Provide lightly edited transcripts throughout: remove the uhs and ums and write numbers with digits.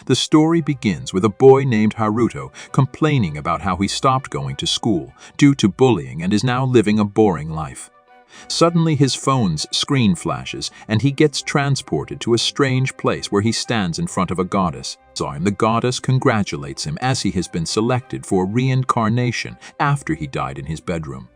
The story begins with a boy named Haruto complaining about how he stopped going to school due to bullying and is now living a boring life. Suddenly his phone's screen flashes and he gets transported to a strange place where he stands in front of a goddess. The goddess congratulates him as he has been selected for reincarnation after he died in his bedroom.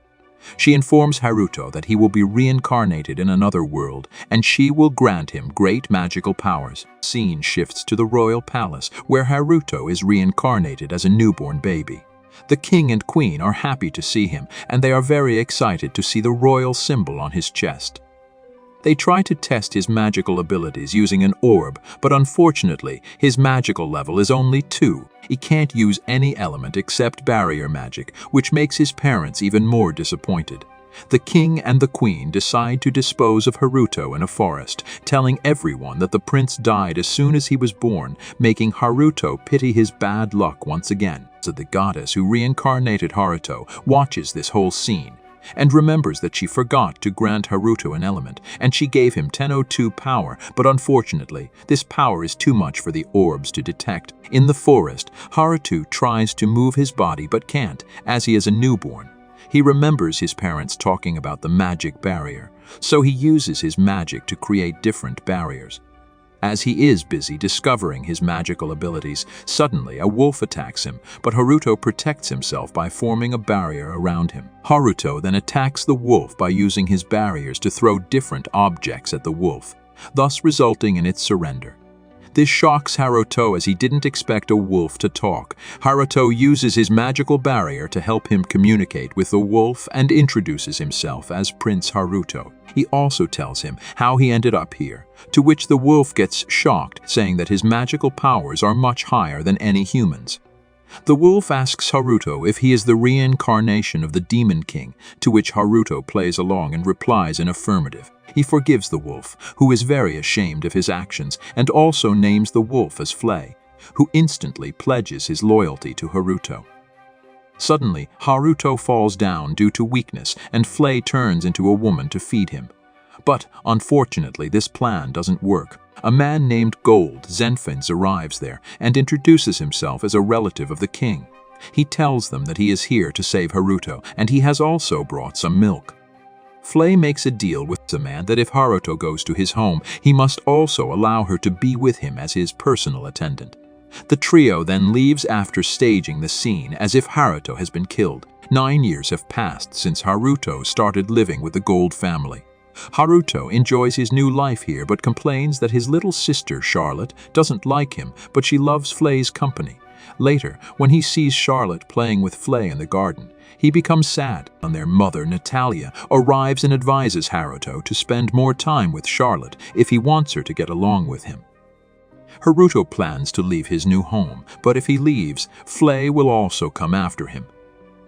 She informs Haruto that he will be reincarnated in another world and she will grant him great magical powers. Scene shifts to the royal palace where Haruto is reincarnated as a newborn baby. The king and queen are happy to see him and they are very excited to see the royal symbol on his chest. They try to test his magical abilities using an orb, but unfortunately, his magical level is only 2. He can't use any element except barrier magic, which makes his parents even more disappointed. The king and the queen decide to dispose of Haruto in a forest, telling everyone that the prince died as soon as he was born, making Haruto pity his bad luck once again. So the goddess who reincarnated Haruto watches this whole scene and remembers that she forgot to grant Haruto an element, and she gave him 1002 power, but unfortunately, this power is too much for the orbs to detect. In the forest, Haruto tries to move his body but can't, as he is a newborn. He remembers his parents talking about the magic barrier, so he uses his magic to create different barriers. As he is busy discovering his magical abilities, suddenly a wolf attacks him, but Haruto protects himself by forming a barrier around him. Haruto then attacks the wolf by using his barriers to throw different objects at the wolf, thus resulting in its surrender. This shocks Haruto as he didn't expect a wolf to talk. Haruto uses his magical barrier to help him communicate with the wolf and introduces himself as Prince Haruto. He also tells him how he ended up here, to which the wolf gets shocked, saying that his magical powers are much higher than any humans. The wolf asks Haruto if he is the reincarnation of the Demon King, to which Haruto plays along and replies in affirmative. He forgives the wolf, who is very ashamed of his actions, and also names the wolf as Flay, who instantly pledges his loyalty to Haruto. Suddenly, Haruto falls down due to weakness, and Flay turns into a woman to feed him. But, unfortunately, this plan doesn't work. A man named Gold Zenfins arrives there and introduces himself as a relative of the king. He tells them that he is here to save Haruto, and he has also brought some milk. Flay makes a deal with the man that if Haruto goes to his home, he must also allow her to be with him as his personal attendant. The trio then leaves after staging the scene as if Haruto has been killed. 9 years have passed since Haruto started living with the Gold family. Haruto enjoys his new life here but complains that his little sister Charlotte doesn't like him, but she loves Flay's company. Later, when he sees Charlotte playing with Flay in the garden, he becomes sad, and their mother, Natalia, arrives and advises Haruto to spend more time with Charlotte if he wants her to get along with him. Haruto plans to leave his new home, but if he leaves, Flay will also come after him.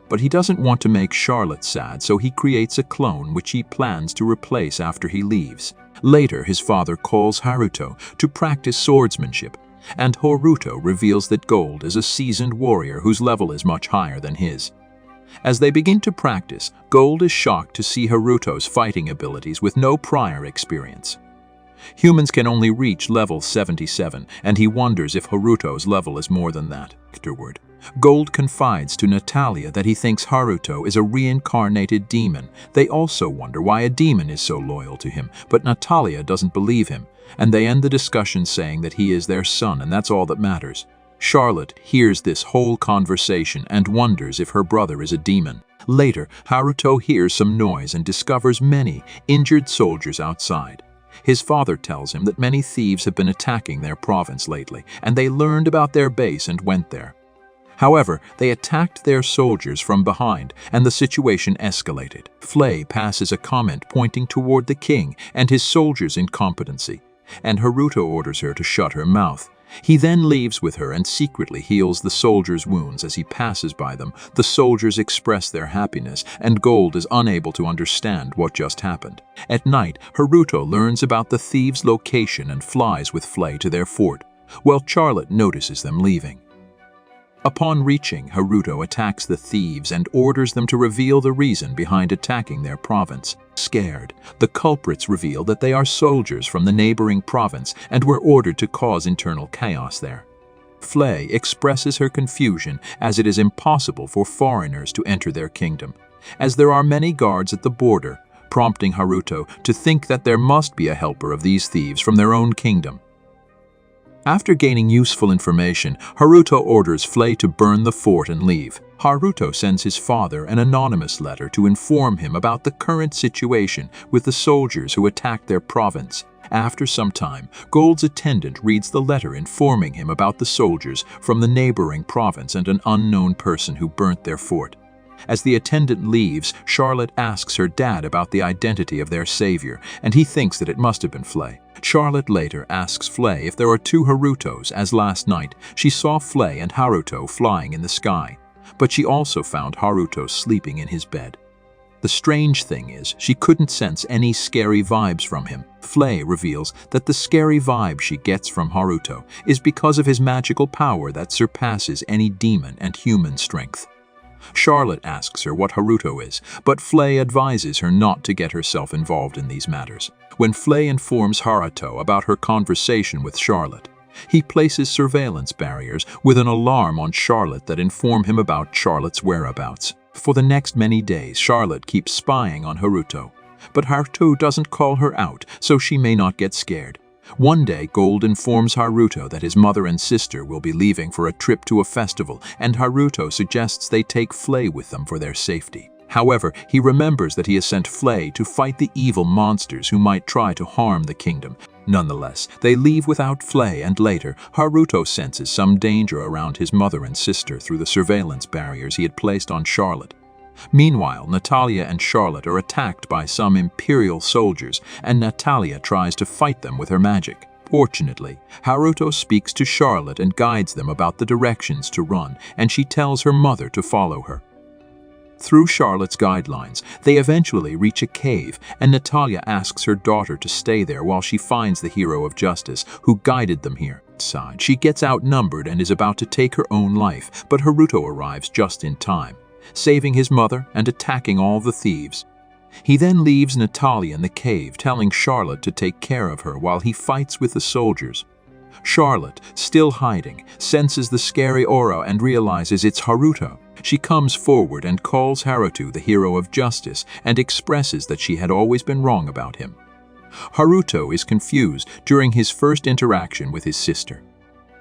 But he doesn't want to make Charlotte sad, so he creates a clone which he plans to replace after he leaves. Later, his father calls Haruto to practice swordsmanship, and Haruto reveals that Gold is a seasoned warrior whose level is much higher than his. As they begin to practice, Gold is shocked to see Haruto's fighting abilities with no prior experience. Humans can only reach level 77, and he wonders if Haruto's level is more than that. Afterward, Gold confides to Natalia that he thinks Haruto is a reincarnated demon. They also wonder why a demon is so loyal to him, but Natalia doesn't believe him, and they end the discussion saying that he is their son and that's all that matters. Charlotte hears this whole conversation and wonders if her brother is a demon. Later, Haruto hears some noise and discovers many injured soldiers outside. His father tells him that many thieves have been attacking their province lately, and they learned about their base and went there. However, they attacked their soldiers from behind, and the situation escalated. Flay passes a comment pointing toward the king and his soldiers' incompetency, and Haruto orders her to shut her mouth. He then leaves with her and secretly heals the soldiers' wounds as he passes by them. The soldiers express their happiness, and Gold is unable to understand what just happened. At night, Haruto learns about the thieves' location and flies with Flay to their fort, while Charlotte notices them leaving. Upon reaching, Haruto attacks the thieves and orders them to reveal the reason behind attacking their province. Scared, the culprits reveal that they are soldiers from the neighboring province and were ordered to cause internal chaos there. Flay expresses her confusion as it is impossible for foreigners to enter their kingdom, as there are many guards at the border, prompting Haruto to think that there must be a helper of these thieves from their own kingdom. After gaining useful information, Haruto orders Flay to burn the fort and leave. Haruto sends his father an anonymous letter to inform him about the current situation with the soldiers who attacked their province. After some time, Gold's attendant reads the letter informing him about the soldiers from the neighboring province and an unknown person who burnt their fort. As the attendant leaves, Charlotte asks her dad about the identity of their savior, and he thinks that it must have been Flay. Charlotte later asks Flay if there are two Harutos, as last night she saw Flay and Haruto flying in the sky, but she also found Haruto sleeping in his bed. The strange thing is, she couldn't sense any scary vibes from him. Flay reveals that the scary vibe she gets from Haruto is because of his magical power that surpasses any demon and human strength. Charlotte asks her what Haruto is, but Flay advises her not to get herself involved in these matters. When Flay informs Haruto about her conversation with Charlotte, he places surveillance barriers with an alarm on Charlotte that inform him about Charlotte's whereabouts. For the next many days, Charlotte keeps spying on Haruto, but Haruto doesn't call her out, so she may not get scared. One day, Gold informs Haruto that his mother and sister will be leaving for a trip to a festival, and Haruto suggests they take Flay with them for their safety. However, he remembers that he has sent Flay to fight the evil monsters who might try to harm the kingdom. Nonetheless, they leave without Flay, and later, Haruto senses some danger around his mother and sister through the surveillance barriers he had placed on Charlotte. Meanwhile, Natalia and Charlotte are attacked by some Imperial soldiers, and Natalia tries to fight them with her magic. Fortunately, Haruto speaks to Charlotte and guides them about the directions to run, and she tells her mother to follow her. Through Charlotte's guidelines, they eventually reach a cave, and Natalia asks her daughter to stay there while she finds the hero of justice who guided them here. She gets outnumbered and is about to take her own life, but Haruto arrives just in time, saving his mother and attacking all the thieves. He then leaves Natalia in the cave, telling Charlotte to take care of her while he fights with the soldiers. Charlotte, still hiding, senses the scary aura and realizes it's Haruto. She comes forward and calls Haruto the hero of justice and expresses that she had always been wrong about him. Haruto is confused during his first interaction with his sister.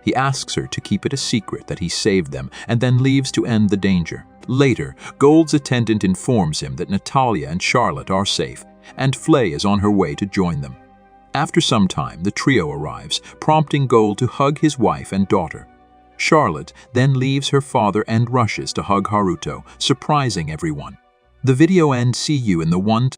He asks her to keep it a secret that he saved them and then leaves to end the danger. Later, Gold's attendant informs him that Natalia and Charlotte are safe, and Flay is on her way to join them. After some time, the trio arrives, prompting Gold to hug his wife and daughter. Charlotte then leaves her father and rushes to hug Haruto, surprising everyone. The video ends. See you in the one